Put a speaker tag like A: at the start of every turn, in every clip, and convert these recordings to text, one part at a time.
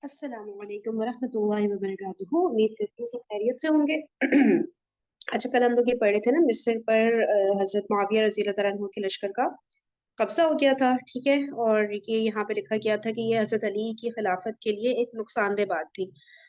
A: السلام علیکم ورحمۃ اللہ وبرکاتہ. امید کرتی ہوں سب خیریت سے ہوں گے. اچھا، کل ہم لوگ یہ پڑھے تھے نا مصر پر حضرت معاویہ رضی اللہ تعالیٰ عنہ کے لشکر کا قبضہ ہو گیا تھا. ٹھیک ہے، اور یہ یہاں پہ لکھا گیا تھا کہ یہ حضرت علی کی خلافت کے لیے ایک نقصان دہ بات تھی،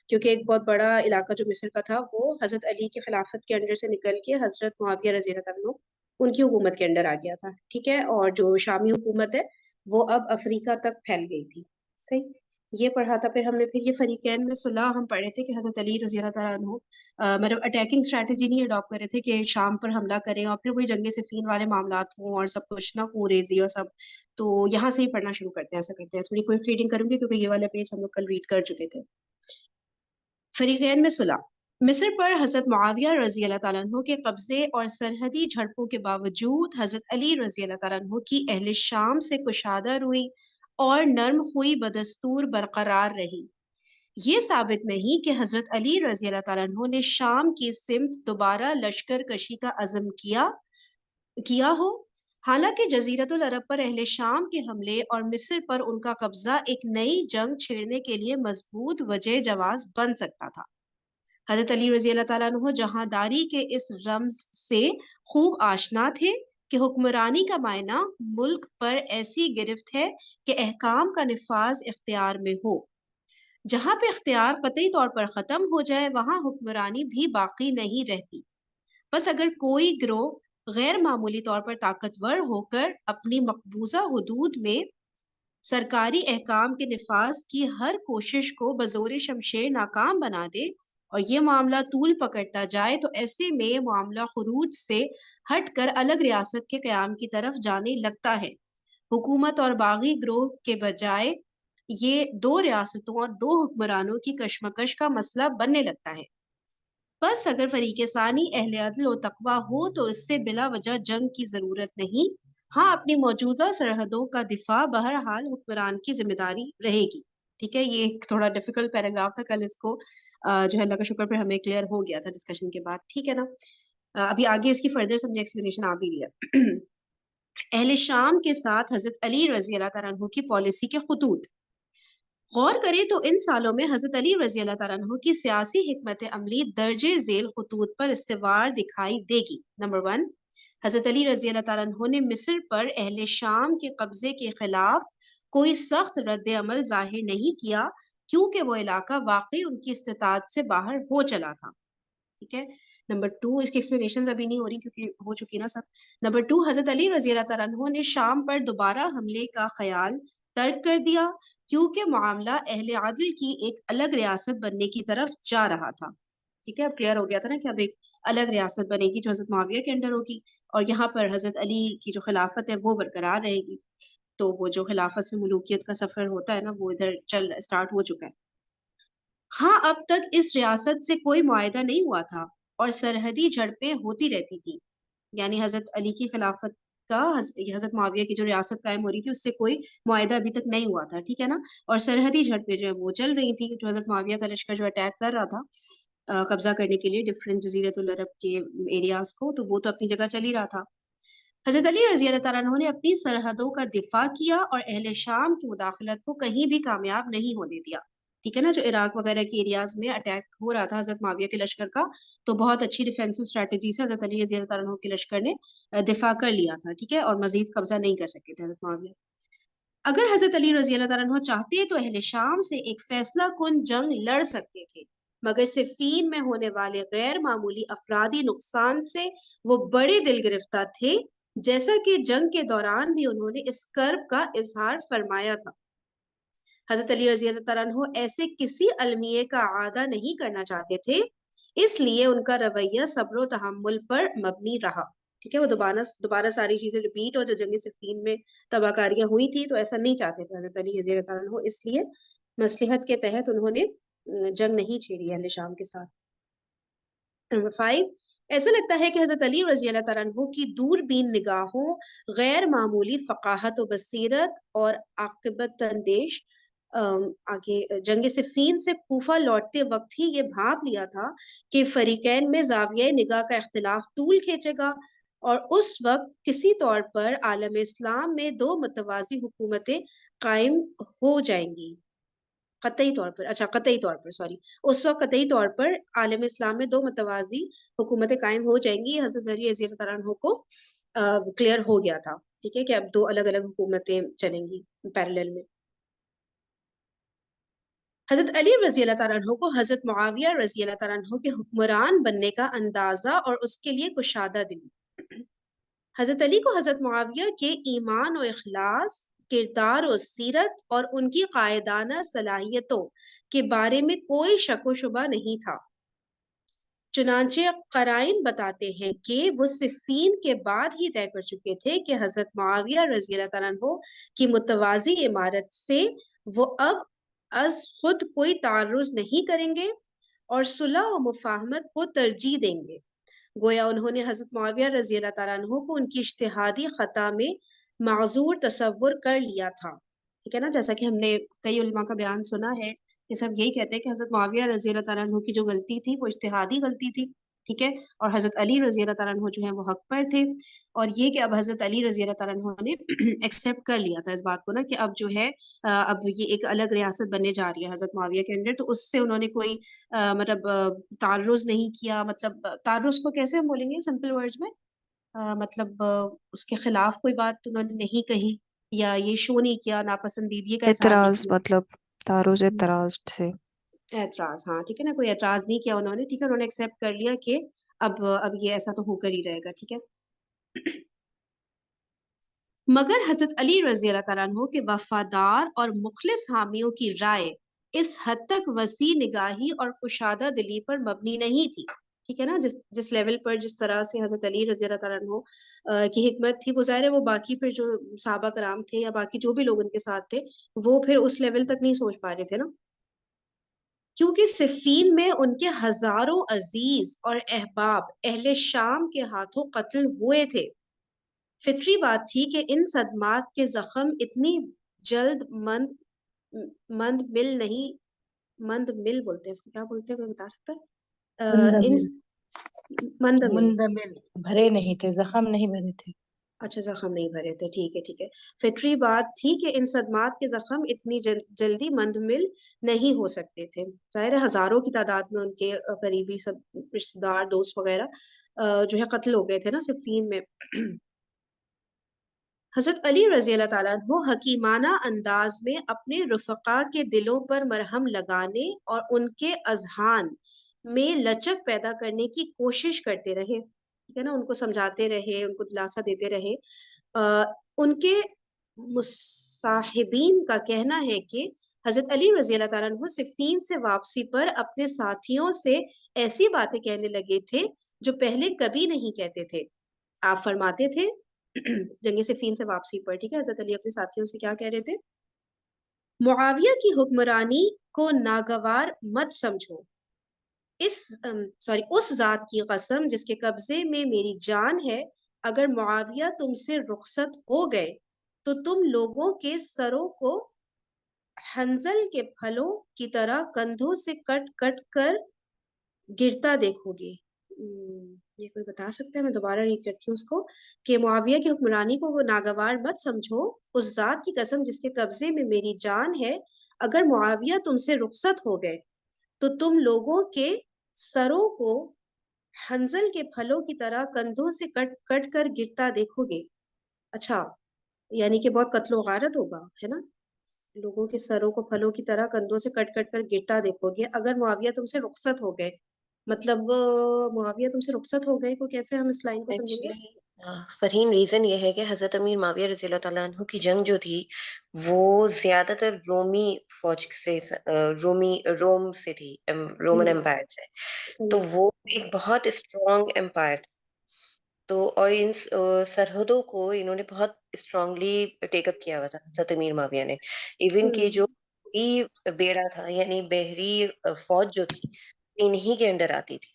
A: کیونکہ ایک بہت بڑا علاقہ جو مصر کا تھا وہ حضرت علی کی خلافت کے انڈر سے نکل کے حضرت معاویہ رضی اللہ تعالیٰ عنہ ان کی حکومت کے انڈر آ گیا تھا. ٹھیک ہے، اور جو شامی حکومت ہے وہ اب افریقہ تک پھیل گئی تھی. صحیح، یہ پڑھا تھا. پھر ہم نے پھر یہ فریقین میں صلح ہم پڑھے تھے کہ حضرت علی رضی اللہ تعالیٰ عنہ مطلب اٹیکنگ اسٹریٹجی نہیں اڈاپٹ کر رہے تھے کہ شام پر حملہ کریں اور پھر وہی جنگ صفین والے معاملات ہوں اور سب کچھ نہ خون ریزی اور سب. تو یہاں سے ہی پڑھنا شروع کرتے ہیں. ایسا کرتے ہیں، تھوڑی کوئی ریڈنگ کروں گی کیونکہ یہ والا پیج ہم لوگ کل ریڈ کر چکے تھے. فریقین میں صلح. مصر پر حضرت معاویہ رضی اللہ تعالیٰ عنہ کے قبضے اور سرحدی جھڑپوں کے باوجود حضرت علی رضی اللہ تعالیٰ عنہ کی اہل شام سے کشادہ روئی اور نرم خوئی بدستور برقرار رہی. یہ ثابت نہیں کہ حضرت علی رضی اللہ تعالیٰ عنہ نے شام کی سمت دوبارہ لشکر کشی کا عزم کیا ہو. حالانکہ جزیرت العرب پر اہل شام کے حملے اور مصر پر ان کا قبضہ ایک نئی جنگ چھیڑنے کے لیے مضبوط وجہ جواز بن سکتا تھا. حضرت علی رضی اللہ تعالیٰ عنہ جہاں داری کے اس رمز سے خوب آشنا تھے کہ حکمرانی کا معنی ملک پر ایسی گرفت ہے کہ احکام کا نفاذ اختیار میں ہو. جہاں پہ اختیار قطعی طور پر ختم ہو جائے وہاں حکمرانی بھی باقی نہیں رہتی. بس اگر کوئی گروہ غیر معمولی طور پر طاقتور ہو کر اپنی مقبوضہ حدود میں سرکاری احکام کے نفاذ کی ہر کوشش کو بزور شمشیر ناکام بنا دے اور یہ معاملہ طول پکڑتا جائے تو ایسے میں معاملہ خروج سے ہٹ کر الگ ریاست کے قیام کی طرف جانے لگتا ہے. حکومت اور باغی گروہ کے بجائے یہ دو ریاستوں اور دو حکمرانوں کی کشمکش کا مسئلہ بننے لگتا ہے. بس اگر فریق ثانی اہل عدل و تقوی ہو تو اس سے بلا وجہ جنگ کی ضرورت نہیں. ہاں، اپنی موجودہ سرحدوں کا دفاع بہرحال حکمران کی ذمہ داری رہے گی. ٹھیک ہے، یہ ایک تھوڑا ڈیفیکلٹ پیراگراف تھا. کل اس کو جو ہے اللہ کا شکر پہ ہمیں کلیئر ہو گیا تھا ڈسکشن کے بعد. ٹھیک ہے نا. ابھی آگے اس کی فردر سمجھے ایکسپلینیشن آ بھی رہی ہے. اہل شام کے ساتھ حضرت علی رضی اللہ تعالیٰ عنہ کی پالیسی کے خطوط. غور کریں تو ان سالوں میں حضرت علی رضی اللہ تعالیٰ عنہ کی سیاسی حکمت عملی درجے ذیل خطوط پر استوار دکھائی دے گی. نمبر 1، حضرت علی رضی اللہ تعالیٰ عنہ نے مصر پر اہل شام کے قبضے کے خلاف کوئی سخت رد عمل ظاہر نہیں کیا کیونکہ وہ علاقہ واقعی ان کی استطاعت سے باہر ہو چلا تھا. ٹھیک ہے. نمبر 2، اس کی ایکسپلینیشن ابھی نہیں ہو رہی کیونکہ ہو چکی نا سب. نمبر 2، حضرت علی رضی اللہ تعالیٰ عنہ نے شام پر دوبارہ حملے کا خیال ترک کر دیا کیونکہ معاملہ اہل عدل کی ایک الگ ریاست بننے کی طرف جا رہا تھا. ٹھیک ہے، اب کلیئر ہو گیا تھا نا کہ اب ایک الگ ریاست بنے گی جو حضرت معاویہ کے انڈر ہوگی اور یہاں پر حضرت علی کی جو خلافت ہے وہ برقرار رہے گی. تو وہ جو خلافت سے ملوکیت کا سفر ہوتا ہے نا وہ ادھر اسٹارٹ ہو چکا ہے. ہاں، اب تک اس ریاست سے کوئی معاہدہ نہیں ہوا تھا اور سرحدی جھڑپیں ہوتی رہتی تھی. یعنی حضرت علی کی خلافت کا حضرت معاویہ کی جو ریاست قائم ہو رہی تھی اس سے کوئی معاہدہ ابھی تک نہیں ہوا تھا. ٹھیک ہے نا. اور سرحدی جھڑپیں جو ہے وہ چل رہی تھی. جو حضرت معاویہ کا لشکر جو اٹیک کر رہا تھا قبضہ کرنے کے لیے ڈفرینٹ جزیرت العرب کے ایریاز کو، تو وہ تو اپنی جگہ چل ہی رہا تھا. حضرت علی رضی اللہ تعالیٰ عنہ نے اپنی سرحدوں کا دفاع کیا اور اہل شام کی مداخلت کو کہیں بھی کامیاب نہیں ہونے دیا. ٹھیک ہے نا. جو عراق وغیرہ کے ایریاز میں اٹیک ہو رہا تھا حضرت معاویہ کے لشکر کا، تو بہت اچھی ڈیفینسو اسٹریٹجی سے حضرت علی رضی اللہ تعالیٰ عنہ کے لشکر نے دفاع کر لیا تھا. ٹھیک ہے، اور مزید قبضہ نہیں کر سکے تھے حضرت معاویہ. اگر حضرت علی رضی اللہ تعالیٰ عنہ چاہتے تو اہل شام سے ایک فیصلہ کن جنگ لڑ سکتے تھے، مگر صفین میں ہونے والے غیر معمولی افرادی نقصان سے وہ بڑے دل گرفتہ تھے، جیسا کہ جنگ کے دوران بھی انہوں نے اس کرب کا اظہار فرمایا تھا. حضرت علی رضی اللہ تعالیٰ عنہ ایسے کسی المیے کا اعادہ نہیں کرنا چاہتے تھے، اس لیے ان کا رویہ صبر و تحمل پر مبنی رہا. ٹھیک ہے، وہ دوبارہ ساری چیزیں ریپیٹ ہو جو جنگ صفین میں تباہ کاریاں ہوئی تھی، تو ایسا نہیں چاہتے تھے حضرت علی رضی اللہ تعالیٰ عنہ. اس لیے مصلحت کے تحت انہوں نے جنگ نہیں چھیڑی اہل شام کے ساتھ. نمبر 5، ایسا لگتا ہے کہ حضرت علی رضی اللہ تعالیٰ عنہ کی دوربین نگاہوں، غیر معمولی فقاہت و بصیرت اور عاقبت اندیش آگے جنگ صفین سے کوفہ لوٹتے وقت ہی یہ بھانپ لیا تھا کہ فریقین میں زاویہ نگاہ کا اختلاف طول کھینچے گا اور اس وقت کسی طور پر عالم اسلام میں دو متوازی حکومتیں قائم ہو جائیں گی. قطعی طور پر، اچھا قطعی طور پر سوری، اس وقت قطعی طور پر عالم اسلام میں دو متوازی حکومتیں قائم ہو جائیں گی. حضرت علی رضی اللہ تعالیٰ عنہ کو کلیئر ہو گیا تھا، ٹھیک ہے، کہ اب دو الگ الگ حکومتیں چلیں گی پیرالل میں. حضرت علی رضی اللہ تعالیٰ عنہ کو حضرت معاویہ رضی اللہ تعالیٰ عنہ کے حکمران بننے کا اندازہ اور اس کے لیے کشادہ دلی. حضرت علی کو حضرت معاویہ کے ایمان و اخلاص، کردار و سیرت اور ان کی قائدانہ صلاحیتوں کے بارے میں کوئی شک و شبہ نہیں تھا. چنانچہ قرائن بتاتے ہیں کہ وہ صفین کے بعد ہی طے کر چکے تھے کہ حضرت معاویہ رضی اللہ تعالیٰ عنہ کی متوازی عمارت سے وہ اب از خود کوئی تعرض نہیں کریں گے اور صلح و مفاہمت کو ترجیح دیں گے. گویا انہوں نے حضرت معاویہ رضی اللہ تعالیٰ عنہ کو ان کی اجتہادی خطا میں معذور تصور کر لیا تھا. ٹھیک ہے نا، جیسا کہ ہم نے کئی علماء کا بیان سنا ہے کہ سب یہی کہتے ہیں کہ حضرت معاویہ رضی اللہ تعالیٰ عنہ کی جو غلطی تھی وہ اجتہادی غلطی تھی، ٹھیک ہے، اور حضرت علی رضی اللہ تعالیٰ عنہ جو ہے وہ حق پر تھے. اور یہ کہ اب حضرت علی رضی اللہ تعالیٰ عنہ نے ایکسیپٹ کر لیا تھا اس بات کو نا کہ اب جو ہے اب یہ ایک الگ ریاست بننے جا رہی ہے حضرت معاویہ کے انڈر، تو اس سے انہوں نے کوئی مطلب تعرض نہیں کیا. مطلب تعرض کو کیسے ہم بولیں گے سمپل ورڈز میں، مطلب اس کے خلاف کوئی بات انہوں نے نہیں کہی یا یہ شو نہیں کیا، ناپسندیدگی کا اظہار نہیں
B: اعتراض،
A: کیا.
B: مطلب تعرض اعتراض سے.
A: اعتراض، ہاں ٹھیک ہے نا، کوئی اعتراض نہیں کیا انہوں نے، ٹھیک ہے، انہوں نے ایکسیپٹ کر لیا کہ اب یہ ایسا تو ہو کر ہی رہے گا، ٹھیک ہے. مگر حضرت علی رضی اللہ تعالیٰ عنہ کے وفادار اور مخلص حامیوں کی رائے اس حد تک وسیع نگاہی اور کشادہ دلی پر مبنی نہیں تھی. ٹھیک ہے نا، جس لیول پر جس طرح سے حضرت علی رضی اللہ تعالیٰ عنہ کی حکمت تھی، وہ ظاہر ہے وہ باقی پھر جو صحابہ کرام تھے یا باقی جو بھی لوگ ان کے ساتھ تھے وہ پھر اس لیول تک نہیں سوچ پا رہے تھے نا، کیونکہ صفین میں ان کے ہزاروں عزیز اور احباب اہل شام کے ہاتھوں قتل ہوئے تھے. فطری بات تھی کہ ان صدمات کے زخم اتنی جلد مند مل نہیں، مند مل بولتے ہیں اس کو، کیا بولتے ہیں کوئی بتا سکتا ہے؟ ان مند مل،
C: مندمل بھرے نہیں تھے، زخم نہیں بھرے تھے.
A: اچھا زخم نہیں بھرے تھے، ٹھیک ہے ٹھیک ہے. فطری بات تھی کہ ان صدمات کے زخم اتنی جلدی مندمل نہیں ہو سکتے تھے. ظاہر ہے ہزاروں کی تعداد میں ان کے قریبی سب رشتے دار دوست وغیرہ جو ہے قتل ہو گئے تھے نا صفین میں. حضرت علی رضی اللہ تعالیٰ عنہ حکیمانہ انداز میں اپنے رفقا کے دلوں پر مرہم لگانے اور ان کے اذہان میں لچک پیدا کرنے کی کوشش کرتے رہے، ٹھیک ہے نا، ان کو سمجھاتے رہے، ان کو دلاسا دیتے رہے. ان کے مصاحبین کا کہنا ہے کہ حضرت علی رضی اللہ تعالیٰ عنہ صفین سے واپسی پر اپنے ساتھیوں سے ایسی باتیں کہنے لگے تھے جو پہلے کبھی نہیں کہتے تھے. آپ فرماتے تھے جنگ صفین سے واپسی پر، ٹھیک ہے، حضرت علی اپنے ساتھیوں سے کیا کہہ رہے تھے؟ معاویہ کی حکمرانی کو ناگوار مت سمجھو، اس ذات کی قسم جس کے قبضے میں میری جان ہے، اگر معاویہ تم سے رخصت ہو گئے تو تم لوگوں کے سروں کو حنظل کے پھلوں کی طرح کندھوں سے کٹ کٹ کر گرتا دیکھو گے. یہ کوئی بتا سکتا ہے؟ میں دوبارہ ریڈ کرتی ہوں اس کو، کہ معاویہ کی حکمرانی کو وہ ناگوار مت سمجھو، اس ذات کی قسم جس کے قبضے میں میری جان ہے، اگر معاویہ تم سے رخصت ہو گئے تو تم لوگوں کے سروں کو حنظل کے پھلوں کی طرح کندھوں سے کٹ کٹ کر گرتا دیکھو گے. اچھا، یعنی کہ بہت قتل و غارت ہوگا، ہے نا، لوگوں کے سروں کو پھلوں کی طرح کندھوں سے کٹ کٹ کر گرتا دیکھو گے اگر معاویہ تم سے رخصت ہو گئے. مطلب معاویہ تم سے رخصت ہو گئے کو کیسے ہم اس لائن کو سمجھیں گے؟
D: فرحین ریزن یہ ہے کہ حضرت امیر معاویہ رضی اللہ تعالیٰ عنہ کی جنگ جو تھی وہ زیادہ تر رومی فوج سے، روم سے تھی، رومن امپائر سے، تو وہ ایک بہت اسٹرانگ امپائر تھا. تو اور ان سرحدوں کو انہوں نے بہت اسٹرانگلی ٹیک اپ کیا ہوا تھا حضرت امیر معاویہ نے. ایون کہ جو بیڑا تھا، یعنی بحری فوج جو تھی انہی کے انڈر آتی تھی،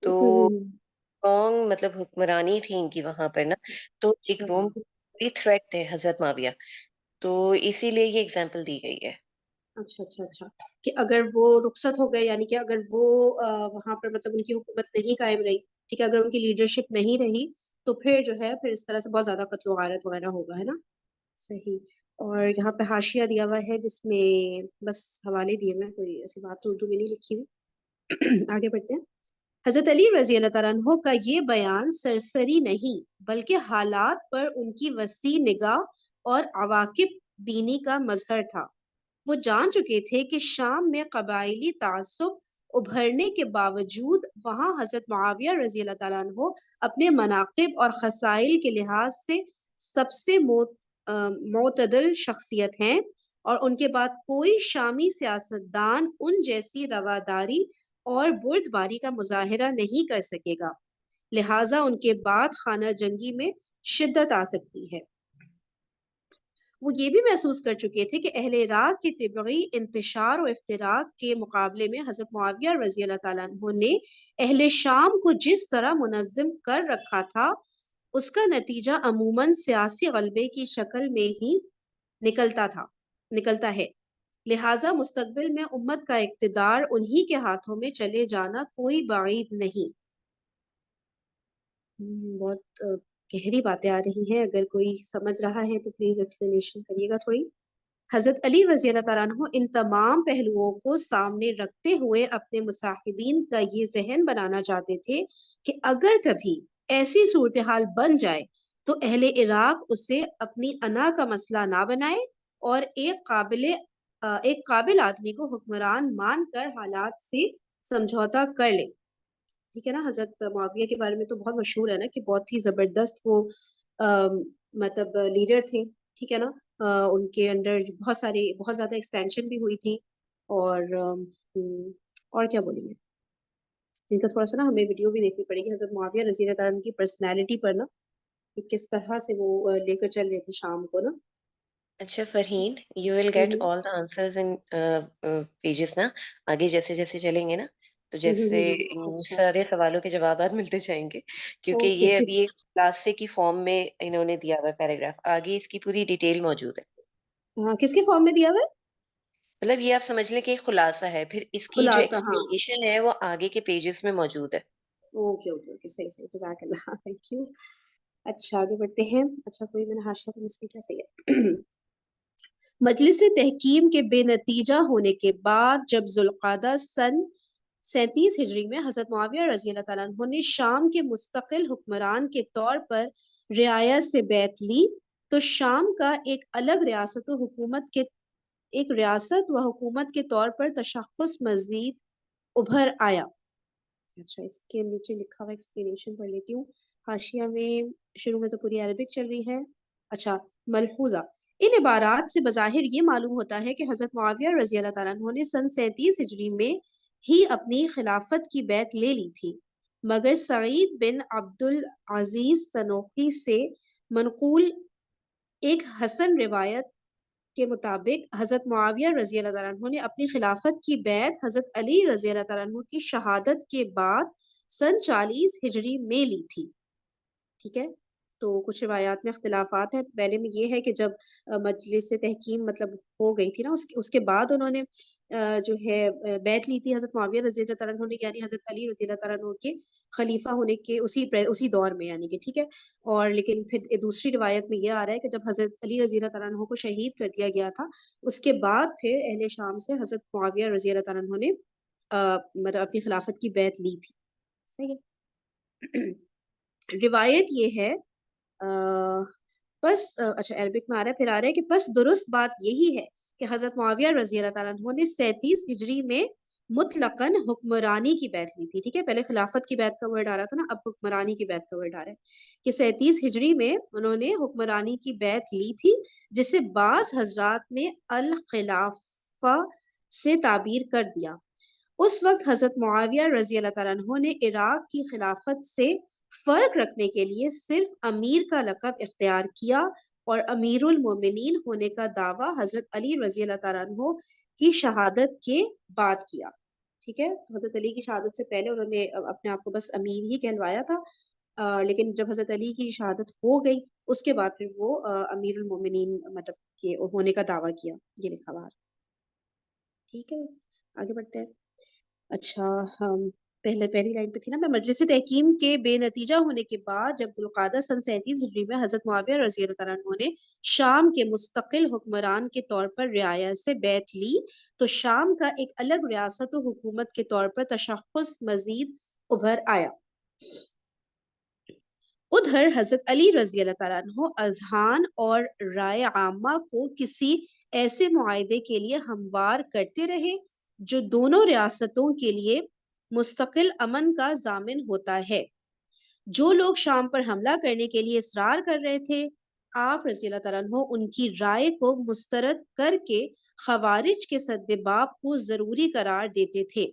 D: تو اسٹرانگ مطلب حکمرانی تھی ان کی وہاں پر نا. تو ایک روم کی تھریٹ تھے حضرت معاویہ، تو اسی لیے یہ اگزامپل دی گئی ہے.
A: اچھا اچھا اچھا، کہ اگر وہ رخصت ہو گئے، یعنی کہ اگر وہ وہاں پر مطلب ان کی حکومت نہیں قائم رہی، ٹھیک ہے، اگر ان کی لیڈرشپ نہیں رہی تو پھر جو ہے پھر اس طرح سے بہت زیادہ قتل و غارت وغیرہ ہوگا، ہے نا. صحیح. اور یہاں پہ حاشیہ دیا ہوا ہے جس میں بس حوالے دیے میں، کوئی ایسی بات تو اردو میں نہیں لکھی ہوئی. آگے بڑھتے ہیں. حضرت علی رضی اللہ تعالیٰ عنہ کا یہ بیان سرسری نہیں بلکہ حالات پر ان کی وسیع نگاہ اور عواقب بینی کا مظہر تھا. وہ جان چکے تھے کہ شام میں قبائلی تعصب ابھرنے کے باوجود وہاں حضرت معاویہ رضی اللہ تعالیٰ عنہ اپنے مناقب اور خصائل کے لحاظ سے سب سے معتدل شخصیت ہیں، اور ان کے بعد کوئی شامی سیاستدان ان جیسی رواداری اور بردباری کا مظاہرہ نہیں کر سکے گا، لہٰذا ان کے بعد خانہ جنگی میں شدت آ سکتی ہے. وہ یہ بھی محسوس کر چکے تھے کہ اہل عراق کے طبعی انتشار و افتراق کے مقابلے میں حضرت معاویہ رضی اللہ تعالیٰ عنہ نے اہل شام کو جس طرح منظم کر رکھا تھا اس کا نتیجہ عموماً سیاسی غلبے کی شکل میں ہی نکلتا ہے. لہٰذا مستقبل میں امت کا اقتدار انہی کے ہاتھوں میں چلے جانا کوئی بعید نہیں. بہت گہری باتیں آ رہی ہیں، اگر کوئی سمجھ رہا ہے تو پلیز ایکسپلینیشن کریے گا تھوڑی. حضرت علی رضی اللہ تعالیٰ عنہ ان تمام پہلوؤں کو سامنے رکھتے ہوئے اپنے مصاحبین کا یہ ذہن بنانا چاہتے تھے کہ اگر کبھی ایسی صورتحال بن جائے تو اہل عراق اسے اپنی انا کا مسئلہ نہ بنائے اور ایک قابل آدمی کو حکمران مان کر حالات سے سمجھوتا کر لے. ٹھیک ہے نا. حضرت معاویہ کے بارے میں تو بہت مشہور ہے نا کہ بہت ہی زبردست وہ مطلب لیڈر تھے. ٹھیک ہے نا. ان کے اندر بہت زیادہ ایکسپینشن بھی ہوئی تھی. اور کیا بولیں گے، ان کا تھوڑا سا نا ہمیں ویڈیو بھی دیکھنی پڑے گی حضرت معاویہ رضی اللہ تعالیٰ عنہ کی پرسنالٹی پر نا، کہ کس طرح سے وہ لے کر چل رہے تھے شام کو نا.
D: اچھا Farheen, you will get all the answers in pages نا. آگے جیسے جیسے چلیں گے نا تو جیسے
A: اچھا
D: سارے سوالوں کے جوابات ملتے جائیں گے، کیونکہ
A: اوکے.
D: یہ ابھی ایک خلاصے کی فارم میں انہوں نے دیا ہوا پیراگراف. آگے اس کی پوری ڈیٹیل موجود ہے.
A: ہاں کس کے فارم میں دیا ہوا ہے؟
D: مطلب یہ آپ سمجھ لیں کہ ایک خلاصہ ہے، پھر اس کی جو
A: خلاصہ. ہاں
D: ایکسپلینیشن ہے وہ آگے کے پیجز میں موجود ہے.
A: اوکے اوکے اوکے، صحیح جزاک اللہ، تھینک یو. اچھا آگے بڑھتے ہیں. اچھا کوئی میں نے حاشیہ تو مس نہیں کیا؟ صحیح ہے. مجلس تحکیم کے بے نتیجہ ہونے کے بعد جب ذوالقعدہ سن 37 ہجری میں حضرت معاویہ رضی اللہ تعالیٰ عنہ نے شام کے مستقل حکمران کے طور پر رعایا سے بیعت لی تو شام کا ایک الگ ریاست و حکومت کے طور پر تشخص مزید ابھر آیا. اچھا اس کے نیچے لکھا ہوا ایکسپلینیشن پڑھ لیتی ہوں. حاشیہ میں شروع میں تو پوری عربک چل رہی ہے. اچھا ملحوظہ، ان عبارات سے بظاہر یہ معلوم ہوتا ہے کہ حضرت معاویہ رضی اللہ تعالیٰ عنہ نے سن 37 ہجری میں ہی اپنی خلافت کی بیعت لے لی تھی، مگر سعید بن عبد العزیز سنوخی سے منقول ایک حسن روایت کے مطابق حضرت معاویہ رضی اللہ تعالیٰ عنہ نے اپنی خلافت کی بیعت حضرت علی رضی اللہ تعالیٰ عنہ کی شہادت کے بعد سن 40 ہجری میں لی تھی. ٹھیک ہے. تو کچھ روایات میں اختلافات ہیں. پہلے میں یہ ہے کہ جب مجلس تحکیم مطلب ہو گئی تھی نا، اس کے بعد انہوں نے جو ہے بیعت لی تھی حضرت معاویہ رضی اللہ تعالیٰ عنہ نے، یعنی حضرت علی رضی اللہ تعالیٰ عنہ کے خلیفہ ہونے کے اسی دور میں، یعنی کہ ٹھیک ہے. اور لیکن پھر دوسری روایت میں یہ آ رہا ہے کہ جب حضرت علی رضی اللہ تعالیٰ عنہ کو شہید کر دیا گیا تھا اس کے بعد پھر اہل شام سے حضرت معاویہ رضی اللہ تعالیٰ عنہ نے مطلب اپنی خلافت کی بیعت لی تھی. صحیح ہے. روایت یہ ہے اچھا عربک میں آ رہا ہے، پھر آ رہا ہے کہ بس درست بات یہی ہے کہ حضرت معاویہ رضی اللہ تعالیٰ عنہ نے 37 ہجری میں مطلقاً حکمرانی کی بیعت لی تھی. ٹھیک ہے. پہلے خلافت کی بیعت کا ورڈ آ رہا تھا نا، اب حکمرانی کی بیعت کا ورڈ آ رہا ہے کہ 37 ہجری میں انہوں نے حکمرانی کی بیعت لی تھی، جسے بعض حضرات نے الخلافہ سے تعبیر کر دیا. اس وقت حضرت معاویہ رضی اللہ تعالیٰ عنہ نے عراق کی خلافت سے فرق رکھنے کے لیے صرف امیر کا لقب اختیار کیا اور امیر المومنین ہونے کا دعویٰ حضرت علی رضی اللہ تعالیٰ عنہ کی شہادت کے بعد کیا. ٹھیک ہے. حضرت علی کی شہادت سے پہلے انہوں نے اپنے آپ کو بس امیر ہی کہلوایا تھا، لیکن جب حضرت علی کی شہادت ہو گئی اس کے بعد پھر وہ امیر المومنین مطلب کے ہونے کا دعویٰ کیا. یہ لکھا ہوا. ٹھیک ہے. آگے بڑھتے ہیں. اچھا پہلی لائن پہ تھی نا میں، مجلس تحکیم کے بے نتیجہ ہونے کے بعد جب ذوالقعدہ سن 37 ہجری میں حضرت معاویہ رضی اللہ تعالیٰ عنہ نے شام کے مستقل حکمران کے طور پر رعایا سے بیعت لی تو شام کا ایک الگ ریاست و حکومت کے طور پر تشخص مزید ابھر آیا. ادھر حضرت علی رضی اللہ تعالیٰ عنہ اذہان اور رائے عامہ کو کسی ایسے معاہدے کے لیے ہموار کرتے رہے جو دونوں ریاستوں کے لیے مستقل امن کا ضامن ہوتا ہے. جو لوگ شام پر حملہ کرنے کے لیے اصرار کر رہے تھے آپ رضی اللہ تعالیٰ عنہ ان کی رائے کو مسترد کر کے خوارج کے سدباب کو ضروری قرار دیتے تھے.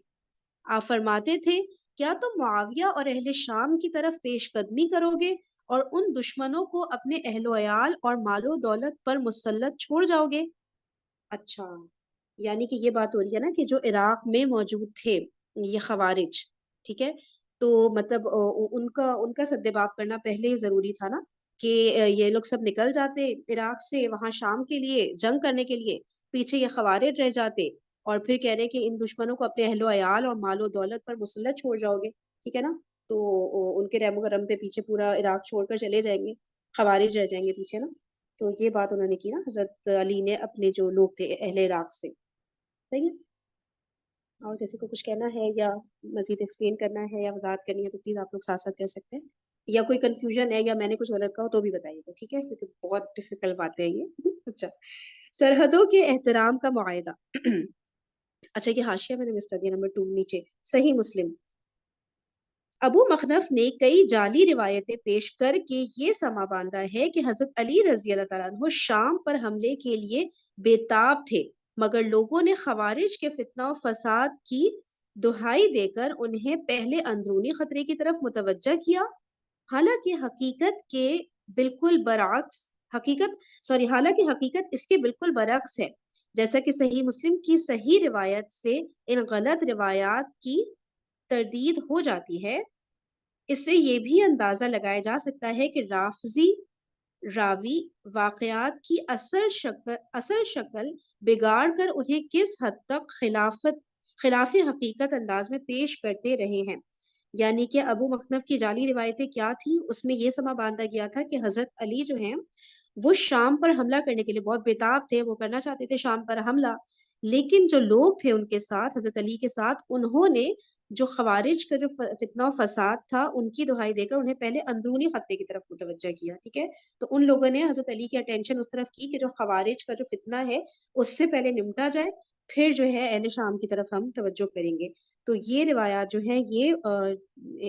A: آپ فرماتے تھے کیا تم معاویہ اور اہل شام کی طرف پیش قدمی کرو گے اور ان دشمنوں کو اپنے اہل و عیال اور مال و دولت پر مسلط چھوڑ جاؤ گے؟ اچھا، یعنی کہ یہ بات ہو رہی ہے نا کہ جو عراق میں موجود تھے یہ خوارج، ٹھیک ہے، تو مطلب ان کا سدباب کرنا پہلے ہی ضروری تھا نا کہ یہ لوگ سب نکل جاتے عراق سے وہاں شام کے لیے جنگ کرنے کے لیے، پیچھے یہ خوارج رہ جاتے اور پھر کہہ رہے کہ ان دشمنوں کو اپنے اہل و عیال اور مال و دولت پر مسلط چھوڑ جاؤ گے، ٹھیک ہے نا، تو ان کے رحم و کرم پہ پیچھے پورا عراق چھوڑ کر چلے جائیں گے، خوارج رہ جائیں گے پیچھے نا. تو یہ بات انہوں نے کی نا حضرت علی نے اپنے جو لوگ تھے اہل عراق سے. صحیح ہے. اور کسی کو کچھ کہنا ہے یا مزید ایکسپلین کرنا ہے یا وضاحت کرنی ہے تو پلیز آپ لوگ ساتھ ساتھ کر سکتے ہیں، یا کوئی کنفیوژن ہے یا میں نے کچھ غلط کہا تو بھی بتائیے گا، ٹھیک ہے، کیونکہ بہت ڈیفیکلٹ باتیں ہیں یہ. اچھا، سرحدوں کے احترام کا معاہدہ. اچھا یہ حاشیہ میں نے مس کر دیا نمبر 2 نیچے. صحیح مسلم. ابو مخنف نے کئی جعلی روایتیں پیش کر کے یہ سما باندھا ہے کہ حضرت علی رضی اللہ تعالیٰ عنہ شام پر حملے کے لیے بےتاب تھے مگر لوگوں نے خوارج کے فتنہ و فساد کی دہائی دے کر انہیں پہلے اندرونی خطرے کی طرف متوجہ کیا، حالانکہ حقیقت اس کے بالکل برعکس ہے، جیسا کہ صحیح مسلم کی صحیح روایت سے ان غلط روایات کی تردید ہو جاتی ہے. اس سے یہ بھی اندازہ لگایا جا سکتا ہے کہ رافضی راوی واقعات کی اصل شکل بگاڑ کر انہیں کس حد تک خلاف حقیقت انداز میں پیش کرتے رہے ہیں. یعنی کہ ابو مخنف کی جعلی روایتیں کیا تھی، اس میں یہ سما باندھا گیا تھا کہ حضرت علی جو ہیں وہ شام پر حملہ کرنے کے لیے بہت بےتاب تھے، وہ کرنا چاہتے تھے شام پر حملہ، لیکن جو لوگ تھے ان کے ساتھ حضرت علی کے ساتھ انہوں نے جو خوارج کا جو فتنہ و فساد تھا ان کی دہائی دے کر انہیں پہلے اندرونی خطرے کی طرف متوجہ کیا. ٹھیک ہے، تو ان لوگوں نے حضرت علی کی اٹینشن اس طرف کی کہ جو خوارج کا جو فتنہ ہے اس سے پہلے نمٹا جائے، پھر جو ہے اہل شام کی طرف ہم توجہ کریں گے. تو یہ روایات جو ہیں یہ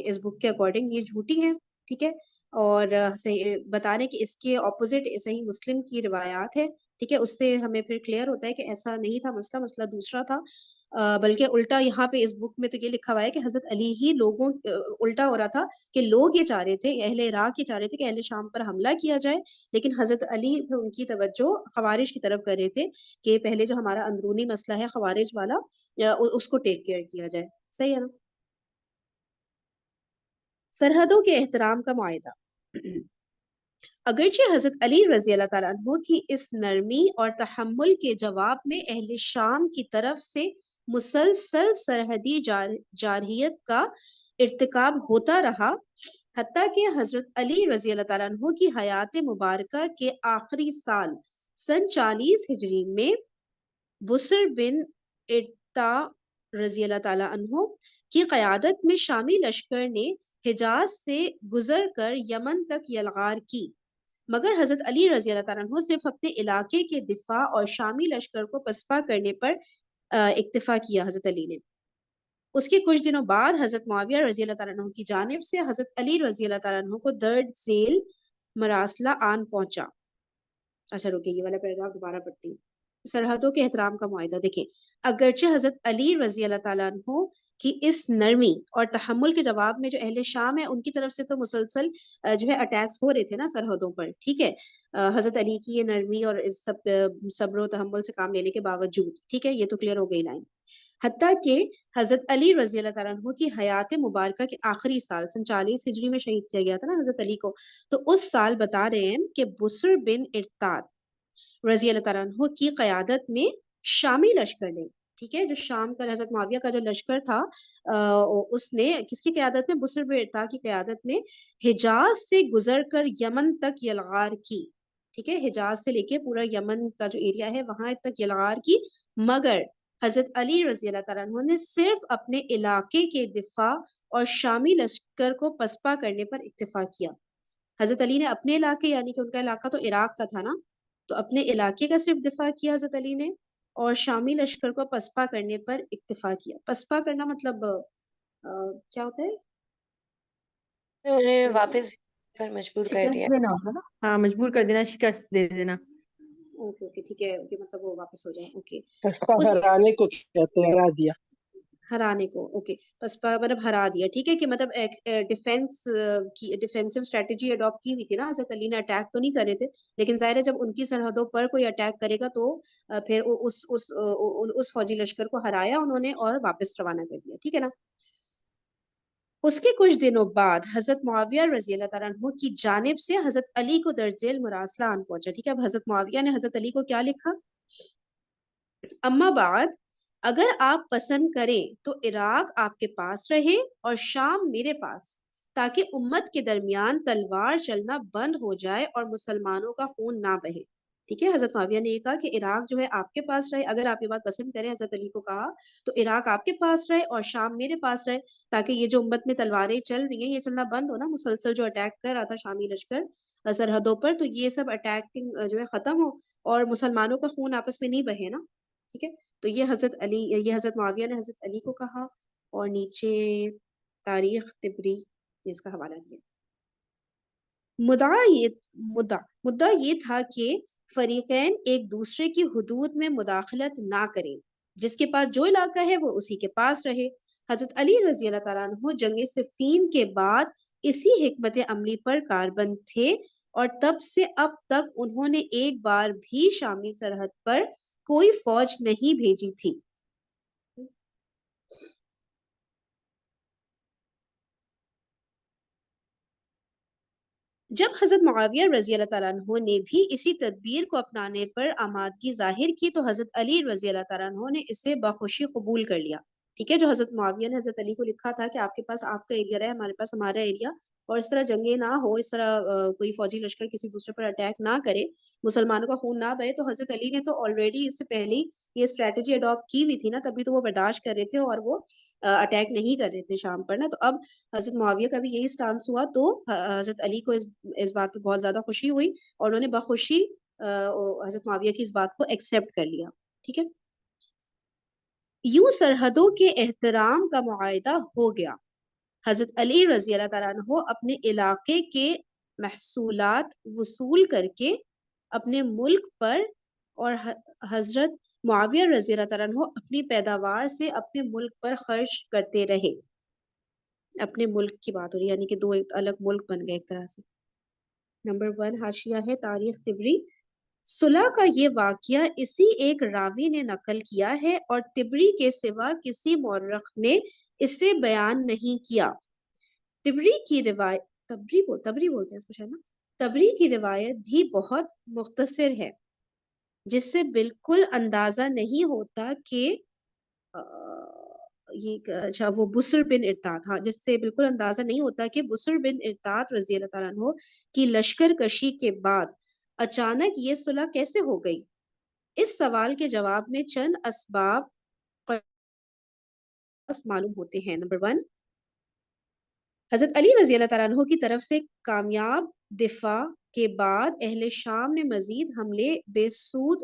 A: اس بک کے اکارڈنگ یہ جھوٹی ہیں. ٹھیک ہے، اور بتا رہے کہ اس کے اپوزٹ صحیح مسلم کی روایات ہے. ٹھیک ہے، اس سے ہمیں پھر کلیئر ہوتا ہے کہ ایسا نہیں تھا مسئلہ دوسرا تھا، بلکہ الٹا یہاں پہ اس بک میں تو یہ لکھا ہوا ہے کہ حضرت علی ہی لوگوں الٹا ہو رہا تھا کہ لوگ یہ چاہ رہے تھے، اہل عراق یہ چاہ رہے تھے کہ اہل شام پر حملہ کیا جائے، لیکن حضرت علی ان کی توجہ خوارج کی طرف کر رہے تھے کہ پہلے جو ہمارا اندرونی مسئلہ ہے خوارج والا اس کو ٹیک کیئر کیا جائے. صحیح ہے نا. سرحدوں کے احترام کا معاہدہ. اگرچہ حضرت علی رضی اللہ تعالیٰ عنہ کی اس نرمی اور تحمل کے جواب میں اہل شام کی طرف سے مسلسل سرحدی جارحیت کا ارتکاب ہوتا رہا، حتیٰ کہ حضرت علی رضی اللہ تعالیٰ عنہ کی حیات مبارکہ کے آخری سال سن 40 ہجری میں بسر بن ارتا رضی اللہ تعالیٰ عنہ کی قیادت میں شامی لشکر نے حجاز سے گزر کر یمن تک یلغار کی، مگر حضرت علی رضی اللہ تعالیٰ عنہ صرف اپنے علاقے کے دفاع اور شامی لشکر کو پسپا کرنے پر اکتفا کیا. حضرت علی نے اس کے کچھ دنوں بعد حضرت معاویہ رضی اللہ تعالیٰ عنہ کی جانب سے حضرت علی رضی اللہ تعالیٰ عنہ کو درد ذیل مراسلہ آن پہنچا. اچھا رکیے، یہ والا پیراگراف دوبارہ پڑھتی ہوں. سرحدوں کے احترام کا معاہدہ. دیکھیں، اگرچہ حضرت علی رضی اللہ تعالیٰ عنہ کی اس نرمی اور تحمل کے جواب میں جو اہل شام ہے ان کی طرف سے تو مسلسل جو ہے اٹیکس ہو رہے تھے نا سرحدوں پر. ٹھیک ہے، حضرت علی کی یہ نرمی اور اس سب صبر و تحمل سے کام لینے کے باوجود، ٹھیک ہے، یہ تو کلیئر ہو گئی لائن. حتیٰ کہ حضرت علی رضی اللہ تعالیٰ عنہ کی حیات مبارکہ کے آخری سال سن 40 ہجری میں شہید کیا گیا تھا نا حضرت علی کو، تو اس سال بتا رہے ہیں کہ بسر بن ارتاد رضی اللہ تعالیٰ عنہ کی قیادت میں شامی لشکر نے ٹھیک ہے، جو شام کا حضرت معاویہ کا جو لشکر تھا اس نے کس کی قیادت میں، بسر بن ارتا کی قیادت میں حجاز سے گزر کر یمن تک یلغار کی. ٹھیک ہے، حجاز سے لے کے پورا یمن کا جو ایریا ہے وہاں تک یلغار کی، مگر حضرت علی رضی اللہ تعالیٰ عنہ نے صرف اپنے علاقے کے دفاع اور شامی لشکر کو پسپا کرنے پر اکتفا کیا. حضرت علی نے اپنے علاقے، یعنی کہ ان کا علاقہ تو عراق کا تھا نا، تو اپنے علاقے کا صرف دفاع کیا حضرت علی نے، اور شامی لشکر کو پسپا کرنے پر اکتفا کیا. پسپا کرنا مطلب کیا ہوتا ہے؟
D: انہیں واپس پر مجبور کر
B: شکست
D: دیا.
B: دینا ہوتا نا. ہاں، مجبور کر دینا، شکست دے دینا.
A: اوکے اوکے ٹھیک ہے، کہ مطلب وہ واپس ہو جائیں. اوکے،
E: پسپا
A: اس
E: ہرانے کو کہتے ہیں، ہرا دیا.
A: ہرانے کو. اوکے، پسپا مطلب ہرا دیا. ٹھیک ہے، کہ مطلب ڈیفینس کی ڈیفینسو اسٹریٹجی اڈاپٹ کی ہوئی تھی نا. حضرت علی نے اٹیک تو نہیں کر رہے تھے، لیکن ظاہر ہے جب ان کی سرحدوں پر کوئی اٹیک کرے گا تو پھر اس فوجی لشکر کو ہرایا انہوں نے اور واپس روانہ کر دیا. ٹھیک ہے نا. اس کے کچھ دنوں بعد حضرت معاویہ رضی اللہ تعالیٰ عنہ کی جانب سے حضرت علی کو درجیل مراسلہ آن پہنچا. ٹھیک ہے، اب حضرت معاویہ نے حضرت علی کو کیا لکھا؟ اما بعد، اگر آپ پسند کریں تو عراق آپ کے پاس رہے اور شام میرے پاس، تاکہ امت کے درمیان تلوار چلنا بند ہو جائے اور مسلمانوں کا خون نہ بہے. ٹھیک ہے، حضرت معاویہ نے یہ کہا کہ عراق جو ہے آپ کے پاس رہے، اگر آپ یہ بات پسند کریں، حضرت علی کو کہا، تو عراق آپ کے پاس رہے اور شام میرے پاس رہے، تاکہ یہ جو امت میں تلواریں چل رہی ہیں یہ چلنا بند ہو نا، مسلسل جو اٹیک کر رہا تھا شامی لشکر سرحدوں پر، تو یہ سب اٹیکنگ جو ہے ختم ہو اور مسلمانوں کا خون آپس میں نہیں بہے نا. ٹھیک ہے، تو یہ حضرت علی، یہ حضرت معاویہ نے حضرت علی کو کہا، اور نیچے تاریخ طبری نے اس کا حوالہ دیا. مدعا یہ تھا کہ فریقین ایک دوسرے کی حدود میں مداخلت نہ کریں، جس کے پاس جو علاقہ ہے وہ اسی کے پاس رہے. حضرت علی رضی اللہ تعالیٰ عنہ جنگ صفین کے بعد اسی حکمت عملی پر کاربند تھے، اور تب سے اب تک انہوں نے ایک بار بھی شامی سرحد پر کوئی فوج نہیں بھیجی تھی. جب حضرت معاویہ رضی اللہ تعالیٰ عنہ نے بھی اسی تدبیر کو اپنانے پر آمادگی ظاہر کی تو حضرت علی رضی اللہ تعالیٰ عنہ نے اسے بخوشی قبول کر لیا. ٹھیک ہے، جو حضرت معاویہ نے حضرت علی کو لکھا تھا کہ آپ کے پاس آپ کا ایریا رہے، ہمارے پاس ہمارا ایریا، اور اس طرح جنگیں نہ ہو، اس طرح کوئی فوجی لشکر کسی دوسرے پر اٹیک نہ کرے، مسلمانوں کا خون نہ بہے، تو حضرت علی نے تو آلریڈی اس سے پہلے یہ اسٹریٹجی اڈاپٹ کی ہوئی تھی نا، تبھی تو وہ برداشت کر رہے تھے اور وہ اٹیک نہیں کر رہے تھے شام پر نا. تو اب حضرت معاویہ کا بھی یہی سٹانس ہوا، تو حضرت علی کو اس بات پہ بہت زیادہ خوشی ہوئی اور انہوں نے بخوشی حضرت معاویہ کی اس بات کو ایکسیپٹ کر لیا. ٹھیک ہے، یوں سرحدوں کے احترام کا معاہدہ ہو گیا. حضرت علی رضی اللہ تعالیٰ عنہ اپنے علاقے کے محصولات وصول کر کے اپنے ملک پر، اور حضرت معاویہ رضی اللہ تعالیٰ عنہ اپنی پیداوار سے اپنے ملک پر خرچ کرتے رہے. اپنے ملک کی بات ہو رہی ہے، یعنی کہ دو ایک الگ ملک بن گئے ایک طرح سے. نمبر 1 حاشیہ ہے تاریخ طبری. صلح کا یہ واقعہ اسی ایک راوی نے نقل کیا ہے اور طبری کے سوا کسی مورخ نے اسے بیان نہیں کیا. طبری کی روایت، تبری بولتے ہیں اس کو شاید نا، طبری کی روایت بھی بہت مختصر ہے، جس سے بالکل اندازہ نہیں ہوتا کہ یہ اچھا وہ بسر بن ارتاد، ہاں، جس سے بالکل اندازہ نہیں ہوتا کہ بسر بن ارتاد رضی اللہ تعالیٰ عنہ کی لشکر کشی کے بعد اچانک یہ صلح کیسے ہو گئی. اس سوال کے جواب میں چند اسباب معلوم ہوتے ہیں. نمبر 1، حضرت علی رضی اللہ تعالیٰ عنہ کی طرف سے کامیاب دفاع کے بعد اہل شام نے مزید حملے بے سود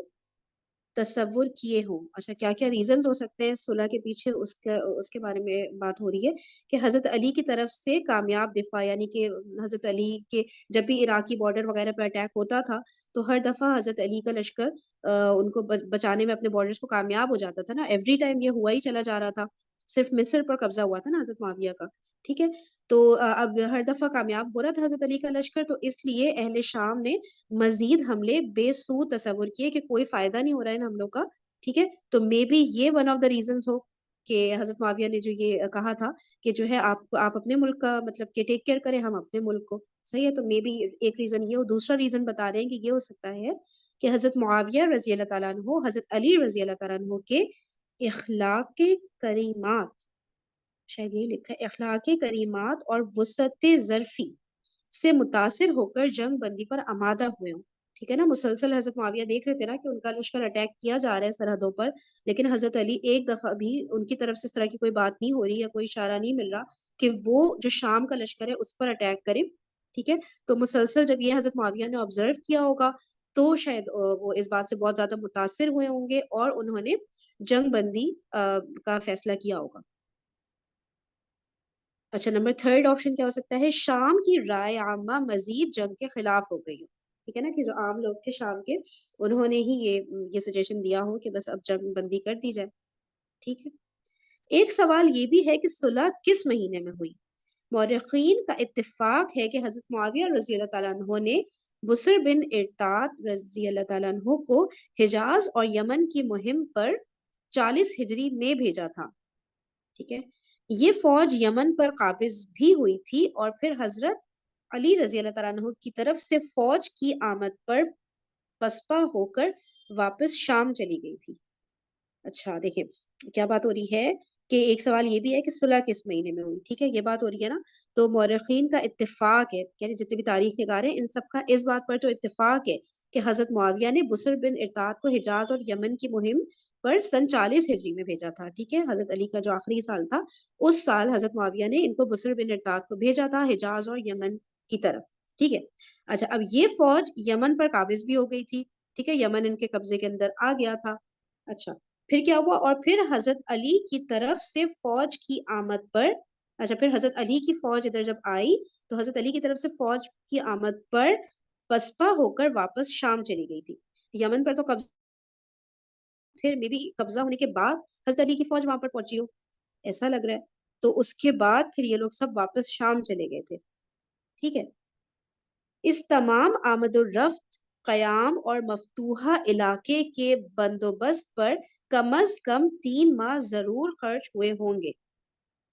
A: تصور کیے ہوں. اچھا، کیا کیا ریزنز ہو سکتے ہیں صلح کے پیچھے، اس کے بارے میں بات ہو رہی ہے کہ حضرت علی کی طرف سے کامیاب دفاع، یعنی کہ حضرت علی کے جب بھی عراقی بارڈر وغیرہ پہ اٹیک ہوتا تھا تو ہر دفعہ حضرت علی کا لشکر ان کو بچانے میں اپنے بارڈرز کو کامیاب ہو جاتا تھا نا. ایوری ٹائم یہ ہوا ہی چلا جا رہا تھا، صرف مصر پر قبضہ ہوا تھا نا حضرت معاویہ کا. ٹھیک ہے، تو اب ہر دفعہ کامیاب ہو رہا تھا حضرت علی کا لشکر، تو اس لیے اہل شام نے مزید حملے بے سود تصور کیے کہ کوئی فائدہ نہیں ہو رہا ہے ان حملوں کا. ٹھیک ہے، تو مے بی یہ ون آف دا ریزنس ہو کہ حضرت معاویہ نے جو یہ کہا تھا کہ جو ہے آپ اپنے ملک کا مطلب کہ ٹیک کیئر کریں، ہم اپنے ملک کو. صحیح ہے، تو مے بی ایک ریزن یہ ہو. دوسرا ریزن بتا رہے ہیں کہ یہ ہو سکتا ہے کہ حضرت معاویہ رضی اللہ تعالیٰ عنہ حضرت علی رضی اللہ تعالیٰ عنہ کے اخلاق کریمات، شاید یہی لکھا ہے، اخلاق کریمات اور وسعت ظرفی سے متاثر ہو کر جنگ بندی پر آمادہ ہوئے ہوں. ٹھیک ہے نا. مسلسل حضرت معاویہ دیکھ رہے تھے نا کہ ان کا لشکر اٹیک کیا جا رہا ہے سرحدوں پر، لیکن حضرت علی ایک دفعہ بھی ان کی طرف سے اس طرح کی کوئی بات نہیں ہو رہی یا کوئی اشارہ نہیں مل رہا کہ وہ جو شام کا لشکر ہے اس پر اٹیک کرے. ٹھیک ہے. تو مسلسل جب یہ حضرت معاویہ نے آبزرو کیا ہوگا تو شاید وہ اس بات سے بہت زیادہ متاثر ہوئے ہوں گے اور انہوں نے جنگ بندی کا فیصلہ کیا ہوگا. اچھا، نمبر 3 آپشن کیا ہو سکتا ہے؟ شام کی رائے عامہ مزید جنگ کے خلاف ہو گئی ہو. ٹھیک ہے نا، کہ جو عام لوگ تھے شام کے انہوں نے ہی یہ سجیشن دیا ہو کہ بس اب جنگ بندی کر دی جائے. ٹھیک ہے. ایک سوال یہ بھی ہے کہ صلح کس مہینے میں ہوئی؟ مورخین کا اتفاق ہے کہ حضرت معاویہ رضی اللہ تعالیٰ عنہ نے بسر بن ارتاد رضی اللہ تعالیٰ عنہ کو حجاز اور یمن کی مہم پر 40 ہجری میں بھیجا تھا. ٹھیک ہے. یہ فوج یمن پر قابض بھی ہوئی تھی اور پھر حضرت علی رضی اللہ تعالیٰ عنہ کی طرف سے فوج کی آمد پر پسپا ہو کر واپس شام چلی گئی تھی. اچھا دیکھیں کیا بات ہو رہی ہے کہ ایک سوال یہ بھی ہے کہ صلح کس مہینے میں ہوئی. ٹھیک ہے، یہ بات ہو رہی ہے نا. تو مورخین کا اتفاق ہے، یعنی جتنے بھی تاریخ نگار ہیں ان سب کا اس بات پر تو اتفاق ہے کہ حضرت معاویہ نے بسر بن ارتاد کو حجاز اور یمن کی مہم پر سن 40 ہجری میں بھیجا تھا. ٹھیک ہے. حضرت علی کا جو آخری سال تھا اس سال حضرت معاویہ نے ان کو بسر بن ارتاد کو بھیجا تھا حجاز اور یمن کی طرف. ٹھیک ہے. اچھا، اب یہ فوج یمن پر قابض بھی ہو گئی تھی. ٹھیک ہے، یمن ان کے قبضے کے اندر آ گیا تھا. اچھا، پھر کیا ہوا؟ اور پھر حضرت علی کی طرف سے فوج کی آمد پر، اچھا پھر حضرت علی کی فوج ادھر جب آئی تو حضرت علی کی طرف سے فوج کی آمد پر پسپا ہو کر واپس شام چلی گئی تھی. یمن پر تو قبضہ، پھر میں بھی قبضہ ہونے کے بعد حضرت علی کی فوج وہاں پر پہنچی ہو ایسا لگ رہا ہے. تو اس کے بعد پھر یہ لوگ سب واپس شام چلے گئے تھے. ٹھیک ہے. اس تمام آمد و رفت، قیام اور مفتوحہ علاقے کے بندوبست پر کم از کم 3 ماہ ضرور خرچ ہوئے ہوں گے.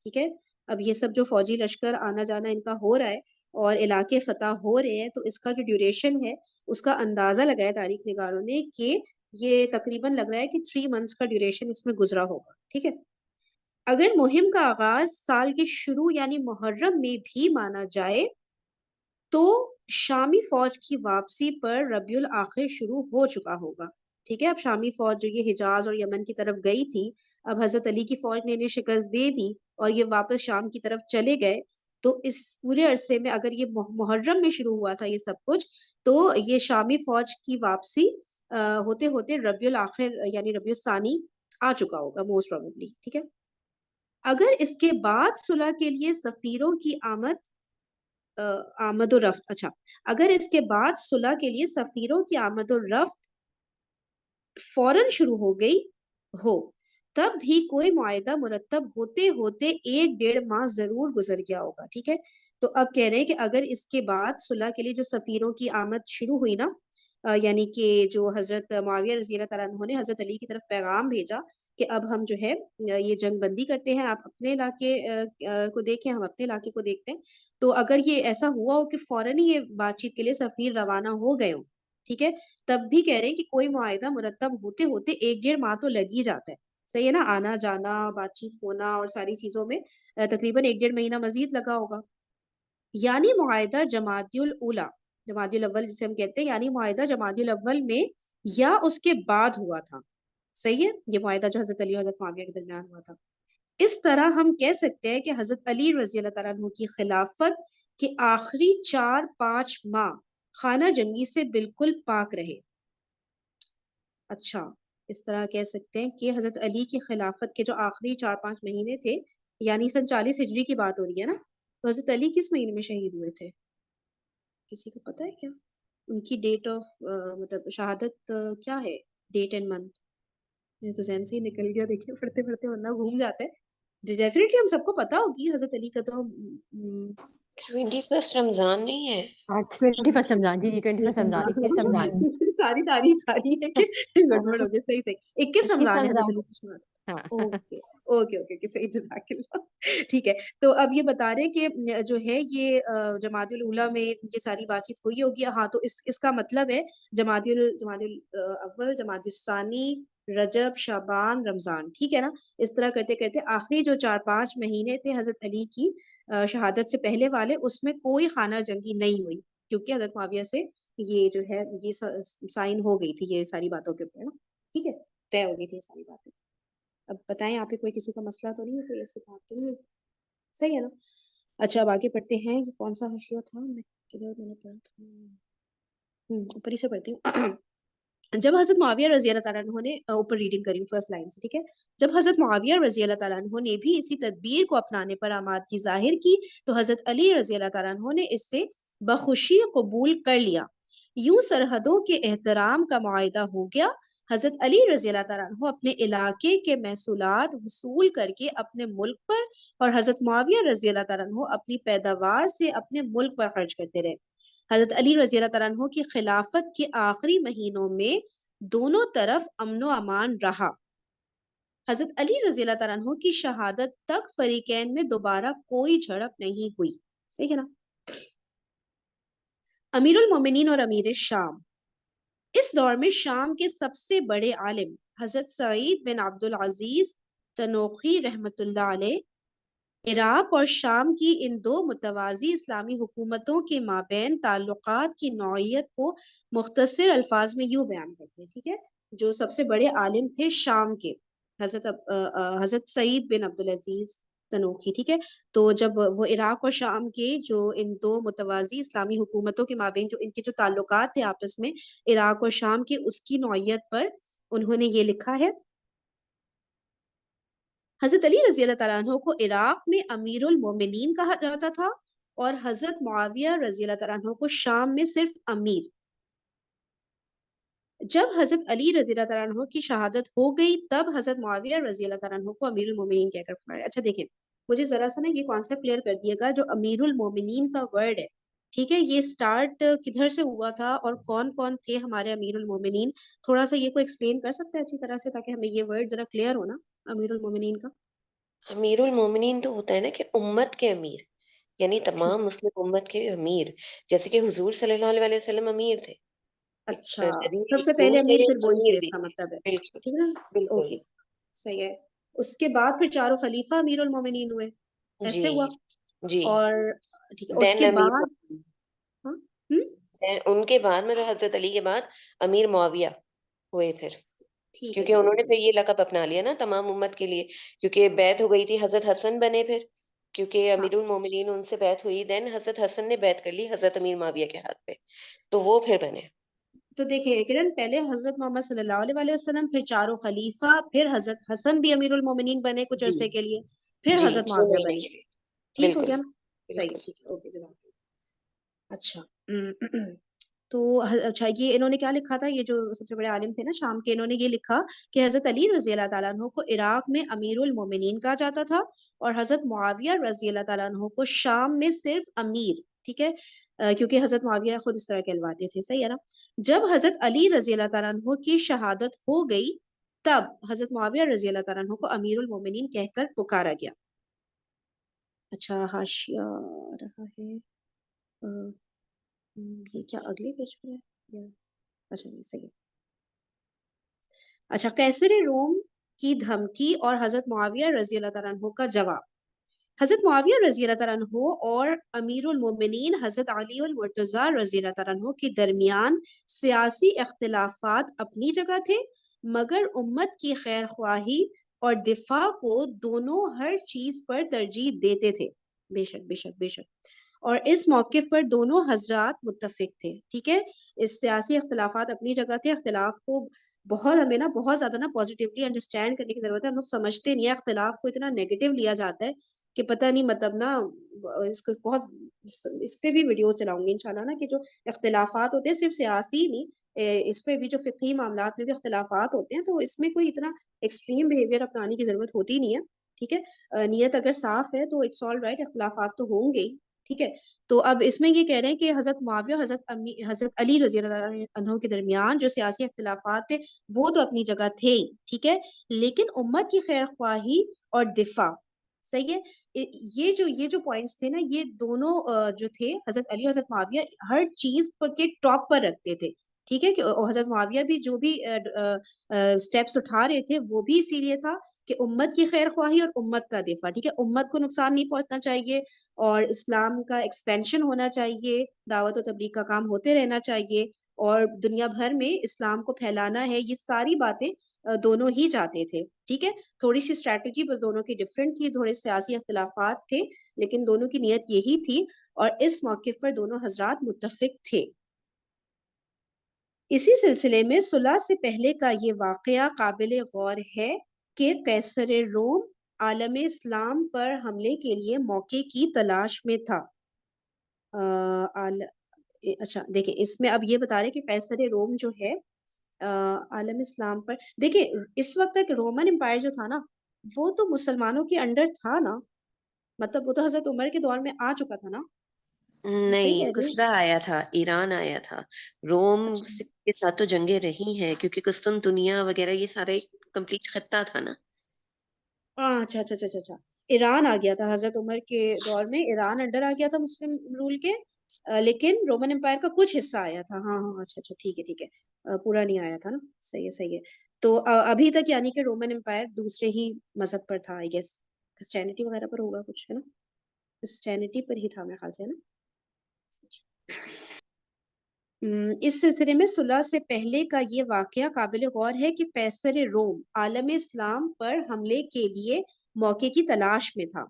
A: ٹھیک ہے. اب یہ سب جو فوجی لشکر آنا جانا ان کا ہو رہا ہے اور علاقے فتح ہو رہے ہیں تو اس کا جو ڈیوریشن ہے اس کا اندازہ لگایا تاریخ نگاروں نے کہ یہ تقریباً لگ رہا ہے کہ 3 منتھس کا ڈیوریشن اس میں گزرا ہوگا. ٹھیک ہے. اگر مہم کا آغاز سال کے شروع یعنی محرم میں بھی مانا جائے تو شامی فوج کی واپسی پر ربیع الاخر شروع ہو چکا ہوگا. ٹھیک ہے. اب شامی فوج جو یہ حجاز اور یمن کی طرف گئی تھی، اب حضرت علی کی فوج نے انہیں شکست دے دی اور یہ واپس شام کی طرف چلے گئے. تو اس پورے عرصے میں اگر یہ محرم میں شروع ہوا تھا یہ سب کچھ، تو یہ شامی فوج کی واپسی ہوتے ہوتے ربیع الاخر یعنی ربیع الثانی آ چکا ہوگا موسٹ پروبیبلی. ٹھیک ہے. اگر اس کے بعد صلح کے لیے سفیروں کی آمد و رفت، اچھا اگر اس کے بعد صلح کے لیے سفیروں کی آمد و رفت فوراً شروع ہو گئی ہو تب بھی کوئی معاہدہ مرتب ہوتے ہوتے 1-1.5 ماہ ضرور گزر گیا ہوگا. ٹھیک ہے. تو اب کہہ رہے ہیں کہ اگر اس کے بعد صلح کے لیے جو سفیروں کی آمد شروع ہوئی نا، یعنی کہ جو حضرت معاویہ رضی اللہ تعالیٰ عنہ نے حضرت علی کی طرف پیغام بھیجا کہ اب ہم جو ہے یہ جنگ بندی کرتے ہیں، آپ اپنے علاقے کو دیکھیں، ہم اپنے علاقے کو دیکھتے ہیں. تو اگر یہ ایسا ہوا ہو کہ فوراً ہی یہ بات چیت کے لیے سفیر روانہ ہو گئے ہوں، ٹھیک ہے، تب بھی کہہ رہے ہیں کہ کوئی معاہدہ مرتب ہوتے ہوتے 1-1.5 ماہ تو لگ ہی جاتا ہے. صحیح ہے نا. آنا جانا، بات چیت ہونا اور ساری چیزوں میں تقریباً 1-1.5 مہینہ مزید لگا ہوگا. یعنی معاہدہ جمادی الاولی، جمادی الاول جسے ہم کہتے ہیں، یعنی معاہدہ جمادی الاول میں یا اس کے بعد ہوا تھا. صحیح ہے. یہ معاہدہ جو حضرت علی اور حضرت معاویہ کے درمیان ہوا تھا. اس طرح ہم کہہ سکتے ہیں کہ حضرت علی رضی اللہ تعالیٰ عنہ کی خلافت کے آخری 4-5 ماہ خانہ جنگی سے بالکل پاک رہے. اچھا، اس طرح کہہ سکتے ہیں کہ حضرت علی کی خلافت کے جو آخری 4-5 مہینے تھے، یعنی سن 40 ہجری کی بات ہو رہی ہے نا، تو حضرت علی کس مہینے میں شہید ہوئے تھے؟ کسی کو پتہ ہے کیا ان کی ڈیٹ آف مطلب شہادت کیا ہے؟ ڈیٹ اینڈ منتھ میرے تو ذہن سے ہی نکل گیا. دیکھیے پڑھتے پڑھتے بندہ گھوم جاتا ہے. ڈیفینیٹلی ہم سب کو پتا ہوگی حضرت علی کا تو
D: 21 رمضان نہیں ہے؟
B: 21 رمضان. جی 21 رمضان، 21 رمضان.
A: ساری تاریخ آ رہی ہے کہ گڑبڑ ہو گئی. صحیح 21 رمضان ہے حضرت علی کی شہادت.
B: ہاں.
A: اوکے اوکے اوکے صحیح، جزاک اللہ. ٹھیک ہے. تو اب یہ بتا رہے کہ جو ہے یہ جمادی الاولیٰ میں یہ ساری بات چیت ہوئی ہوگی. ہاں، تو اس کا مطلب ہے جمادی الاول، جمادی الثانی، رجب، شعبان، رمضان، ٹھیک ہے نا. اس طرح کرتے کرتے آخری جو 4-5 مہینے تھے حضرت علی کی شہادت سے پہلے والے، اس میں کوئی خانہ جنگی نہیں ہوئی، کیونکہ حضرت معاویہ سے یہ جو ہے یہ سائن ہو گئی تھی یہ ساری باتوں کے اوپر نا، ٹھیک ہے، طے ہو گئی تھی یہ ساری باتیں. اب بتائیں یہاں پہ کوئی کسی کا مسئلہ تو نہیں ہے، کوئی ایسی بات تو نہیں ہے؟ صحیح ہے نا. اچھا اب آگے پڑھتے ہیں. یہ کون سا حاشیہ تھا، میں کدھر میں نے پڑھا تھا، اوپر ہی سے پڑھتی ہوں. جب حضرت معاویہ رضی اللہ تعالیٰ عنہ نے اوپر ریڈنگ کری ہوں فرسٹ لائن سے، ٹھیک ہے. جب حضرت معاویہ رضی اللہ تعالیٰ عنہ نے بھی اسی تدبیر کو اپنانے پر آمادگی ظاہر کی تو حضرت علی رضی اللہ تعالیٰ عنہ نے اس سے بخوشی قبول کر لیا. یوں سرحدوں کے احترام کا معاہدہ ہو گیا. حضرت علی رضی اللہ تعالیٰ عنہ اپنے علاقے کے محصولات وصول کر کے اپنے ملک پر، اور حضرت معاویہ رضی اللہ تعالیٰ عنہ اپنی پیداوار سے اپنے ملک پر خرچ کرتے رہے. حضرت علی رضی اللہ تعالیٰ عنہ کی خلافت کے آخری مہینوں میں دونوں طرف امن و امان رہا. حضرت علی رضی اللہ تعالیٰ عنہ کی شہادت تک فریقین میں دوبارہ کوئی جھڑپ نہیں ہوئی. صحیح ہے نا. امیر المومنین اور امیر شام. اس دور میں شام کے سب سے بڑے عالم حضرت سعید بن عبد العزیز تنوخی رحمۃ اللہ علیہ عراق اور شام کی ان دو متوازی اسلامی حکومتوں کے مابین تعلقات کی نوعیت کو مختصر الفاظ میں یوں بیان کرتے ہیں، ٹھیک ہے. جو سب سے بڑے عالم تھے شام کے حضرت سعید بن عبد العزیز تنوخی، ٹھیک ہے. تو جب وہ عراق اور شام کے جو ان دو متوازی اسلامی حکومتوں کے مابین جو ان کے جو تعلقات تھے آپس میں عراق اور شام کے، اس کی نوعیت پر انہوں نے یہ لکھا ہے. حضرت علی رضی اللہ تعالیٰ عنہ کو عراق میں امیر المومنین کہا جاتا تھا اور حضرت معاویہ رضی اللہ تعالیٰ عنہ کو شام میں صرف امیر. جب حضرت علی رضی اللہ تعالیٰ عنہ کی شہادت ہو گئی تب حضرت معاویہ رضی اللہ تعالیٰ عنہ کو امیر المومنین کہہ کر فرمایا. اچھا دیکھیں مجھے ذرا سا نا یہ کانسیپٹ کلیئر کر دیے گا. جو امیر المومنین کا ورڈ ہے، ٹھیک ہے، یہ سٹارٹ کدھر سے ہوا تھا اور کون کون تھے ہمارے امیر المومنین؟ تھوڑا سا یہ کو ایکسپلین کر سکتا ہے اچھی طرح سے، تاکہ ہمیں یہ ورڈ ذرا کلیئر ہو نا امیر المومنین کا.
D: امیر المومنین تو ہوتا ہے نا کہ امت کے امیر، یعنی تمام مسلم امت کے امیر، جیسے کہ حضور صلی اللہ علیہ وسلم امیر تھے.
A: اچھا
D: نبی
A: سب سے
D: کے
A: پہلے امیر
D: دوسرے
A: پھر وہی تھے،
D: امیر
A: اس
D: بھی
A: کا
D: تھے.
A: مطلب ہے،
D: بالکل
A: ٹھیک ہے نا.
D: بالکل.
A: اوکے صحیح ہے. اس کے بعد پھر چاروں خلیفہ امیر المومنین ہوئے،
D: جی
A: ایسے ہوا.
D: جی.
A: اور ٹھیک ہے اس
D: دین
A: کے
D: امیر
A: بعد ہاں
D: ان کے بعد میں حضرت علی کے بعد امیر معاویہ ہوئے پھر،
A: ٹھیک ہے
D: کیونکہ
A: ٹھیک ہے
D: انہوں نے
A: ٹھیک
D: پھر یہ لقب اپنا لیا نا تمام امت کے لیے، کیونکہ بیعت ہو گئی تھی. حضرت حسن بنے پھر، کیونکہ
A: ہے. ہاں
D: امیر المومنین ان سے بیعت ہوئی، دین حضرت حسن نے بیعت کر لی حضرت امیر معاویہ کے ہاتھ پہ، تو وہ پھر بنے.
A: تو دیکھیں کرن، پہلے حضرت محمد صلی اللہ علیہ وسلم، پھر چاروں خلیفہ، پھر حضرت حسن بھی امیر المومنین بنے کچھ
D: جی
A: عرصے کے لیے، پھر
D: جی
A: حضرت
D: 6
A: معاویہ
D: مہینے
A: بنے.
D: کے لیے.
A: ٹھیک ہو
D: بالکل
A: گیا نا. صحیح ہے،
D: بالکل.
A: ٹھیک ہے، اوکے جزاک اللہ. اچھا تو اچھا یہ انہوں نے کیا لکھا تھا، یہ جو سب سے بڑے عالم تھے نا شام کے، انہوں نے یہ لکھا کہ حضرت علی رضی اللہ تعالیٰ عنہ کو عراق میں امیر المومنین کہا جاتا تھا اور حضرت معاویہ رضی اللہ تعالیٰ عنہ کو شام میں صرف امیر، ٹھیک ہے، کیونکہ حضرت معاویہ خود اس طرح کہلواتے تھے. صحیح ہے نا. جب حضرت علی رضی اللہ تعالیٰ عنہ کی شہادت ہو گئی تب حضرت معاویہ رضی اللہ تعالیٰ عنہ کو امیر المومنین کہہ کر پکارا گیا. اچھا حاشیہ رہا ہے، یہ کیا اگلے پیج پہ ہے؟ اچھا یہ صحیح ہے. اچھا قیصر روم کی دھمکی اور حضرت معاویہ رضی اللہ تعالیٰ عنہ کا جواب. حضرت معاویہ رضی اللہ تعالیٰ عنہ اور امیر المومنین حضرت علی المرتضیٰ رضی اللہ تعالیٰ عنہ کے درمیان سیاسی اختلافات اپنی جگہ تھے، مگر امت کی خیر خواہی اور دفاع کو دونوں ہر چیز پر ترجیح دیتے تھے. بے شک بے شک بے شک. اور اس موقف پر دونوں حضرات متفق تھے. ٹھیک ہے، اس سیاسی اختلافات اپنی جگہ تھے. اختلاف کو ہمیں نا بہت زیادہ نا پازیٹیولی انڈرسٹینڈ کرنے کی ضرورت ہے. ہم لوگ سمجھتے نہیں ہے، اختلاف کو اتنا نیگیٹو لیا جاتا ہے کہ پتہ نہیں مطلب نا اس کو بہت، اس پہ بھی ویڈیو چلاؤں گی انشاءاللہ نا، کہ جو اختلافات ہوتے ہیں صرف سیاسی نہیں، اس پہ بھی جو فقہی معاملات میں بھی اختلافات ہوتے ہیں، تو اس میں کوئی اتنا ایکسٹریم بیہیویئر اپنانے کی ضرورت ہوتی نہیں ہے. ٹھیک ہے، نیت اگر صاف ہے تو اٹس آل رائٹ، اختلافات تو ہوں گے ہی. ٹھیک ہے. تو اب اس میں یہ کہہ رہے ہیں کہ حضرت معاویہ اور حضرت علی رضی اللہ عنہ کے درمیان جو سیاسی اختلافات تھے وہ تو اپنی جگہ تھے ہی، ٹھیک ہے، لیکن امت کی خیر خواہی اور دفاع، صحیح ہے، یہ جو پوائنٹس تھے نا، یہ دونوں جو تھے حضرت علی اور حضرت معاویہ ہر چیز کے ٹاپ پر رکھتے تھے. ٹھیک ہے کہ حضرت معاویہ بھی جو بھی سٹیپس اٹھا رہے تھے وہ بھی اسی لیے تھا کہ امت کی خیر خواہی اور امت کا دفاع. ٹھیک ہے, امت کو نقصان نہیں پہنچنا چاہیے اور اسلام کا ایکسپینشن ہونا چاہیے, دعوت و تبلیغ کا کام ہوتے رہنا چاہیے اور دنیا بھر میں اسلام کو پھیلانا ہے. یہ ساری باتیں دونوں ہی چاہتے تھے. ٹھیک ہے, تھوڑی سی اسٹریٹجی بس دونوں کی ڈفرینٹ تھی, تھوڑے سیاسی اختلافات تھے, لیکن دونوں کی نیت یہی تھی اور اس موقف پر دونوں حضرات متفق تھے. اسی سلسلے میں صلح سے پہلے کا یہ واقعہ قابل غور ہے کہ قیصر روم عالم اسلام پر حملے کے لیے موقع کی تلاش میں تھا. اچھا دیکھیں, اس میں اب یہ بتا رہے کہ قیصر روم جو ہے عالم اسلام پر, دیکھیں اس وقت تک رومن امپائر جو تھا نا وہ تو مسلمانوں کے انڈر تھا نا, مطلب وہ تو حضرت عمر کے دور میں آ چکا تھا نا. صحیح
D: نہیں,
A: کہہ رہی ہوں؟
D: کسرا آیا تھا, ایران آیا تھا. روم کے ساتھ تو جنگیں رہی ہیں کیونکہ قسطنطنیہ وغیرہ یہ سارا ایک کمپلیٹ خطہ تھا نا.
A: اچھا اچھا اچھا اچھا, ایران آ گیا تھا حضرت عمر کے دور میں, ایران انڈر آ گیا تھا مسلم رول کے, لیکن رومن امپائر کا کچھ حصہ آیا تھا. ہاں ہاں, اچھا اچھا, ٹھیک ہے ٹھیک ہے, پورا نہیں آیا تھا نا. صحیح ہے صحیح ہے. تو ابھی تک یعنی کہ رومن امپائر دوسرے ہی مذہب پر تھا, آئی گیس کرسچینٹی وغیرہ پر ہوگا کچھ, ہے نا, کرسچینٹی پر ہی تھا میرے خیال سے, ہے نا. اس سلسلے میں صلح سے پہلے کا یہ واقعہ قابل غور ہے کہ قیصر روم عالم اسلام پر حملے کے لیے موقع کی تلاش میں تھا.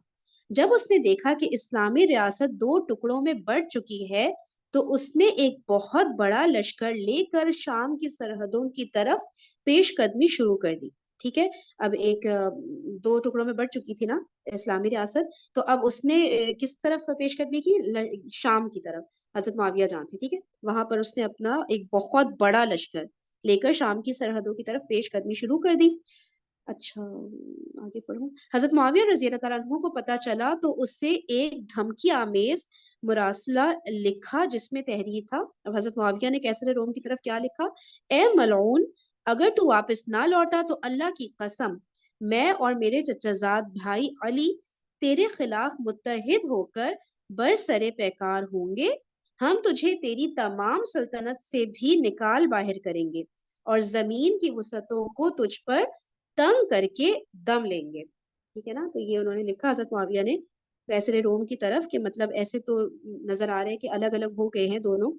A: جب اس نے دیکھا کہ اسلامی ریاست 2 ٹکڑوں میں بٹ چکی ہے تو اس نے ایک بہت بڑا لشکر لے کر شام کی سرحدوں کی طرف پیش قدمی شروع کر دی. ٹھیک ہے, اب ایک 2 ٹکڑوں میں بٹ چکی تھی نا اسلامی ریاست, تو اب اس نے کس طرف پیش قدمی کی, شام کی طرف. حضرت معاویہ جہاں تھے, ٹھیک ہے, وہاں پر اس نے اپنا ایک بہت بڑا لشکر لے کر شام کی سرحدوں کی طرف پیش قدمی شروع کر دی. اچھا آگے پڑھوں. حضرت معاویہ رضی اللہ تعالیٰ عنہ کو پتا چلا تو اس سے ایک دھمکی آمیز مراسلہ لکھا جس میں تحریر تھا. اب حضرت معاویہ نے قیصر روم کی طرف کیا لکھا, اے ملعون, اگر تو واپس نہ لوٹا تو اللہ کی قسم میں اور میرے چچا زاد بھائی علی تیرے خلاف متحد ہو کر برسر پیکار ہوں گے. ہم تجھے تیری تمام سلطنت سے بھی نکال باہر کریں گے اور زمین کی وسعتوں کو تجھ پر تنگ کر کے دم لیں گے. ٹھیک ہے نا, تو یہ انہوں نے لکھا حضرت معاویہ نے قیصر روم کی طرف, کہ مطلب ایسے تو نظر آ رہے ہیں کہ الگ الگ ہو گئے ہیں دونوں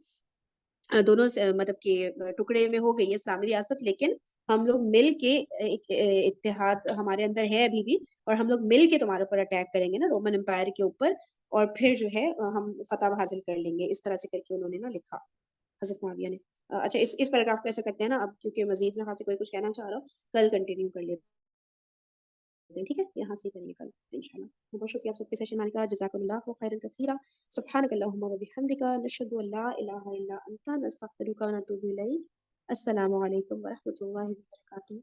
A: مطلب کہ ٹکڑے میں ہو گئی ہے اسلامی ریاست, لیکن ہم لوگ مل کے ایک اتحاد ہمارے اندر ہے ابھی بھی, اور ہم لوگ مل کے تمہارے اوپر اٹیک کریں گے نا رومن امپائر کے اوپر, اور پھر جو ہے ہم فتح حاصل کر لیں گے. اس طرح سے کر کے انہوں نے نا لکھا حضرت معاویہ نے. اچھا اس پیراگراف کو ایسا کرتے ہیں نا اب, کیونکہ مزید میں سے کوئی کچھ کہنا چاہ رہا ہو, کل کنٹینیو کر لیتے ہیں. ٹھیک ہے, یہاں سے کریے کل انشاءاللہ. بہت شکریہ آپ سب کے سیشن آنے کا, جزاکم اللہ خیرا کثیرا. سبحانک اللہم و بحمدک, نشہد ان لا الہ الا انت, نستغفرک و نتوب الیک. السلام علیکم ورحمۃ اللہ وبرکاتہ.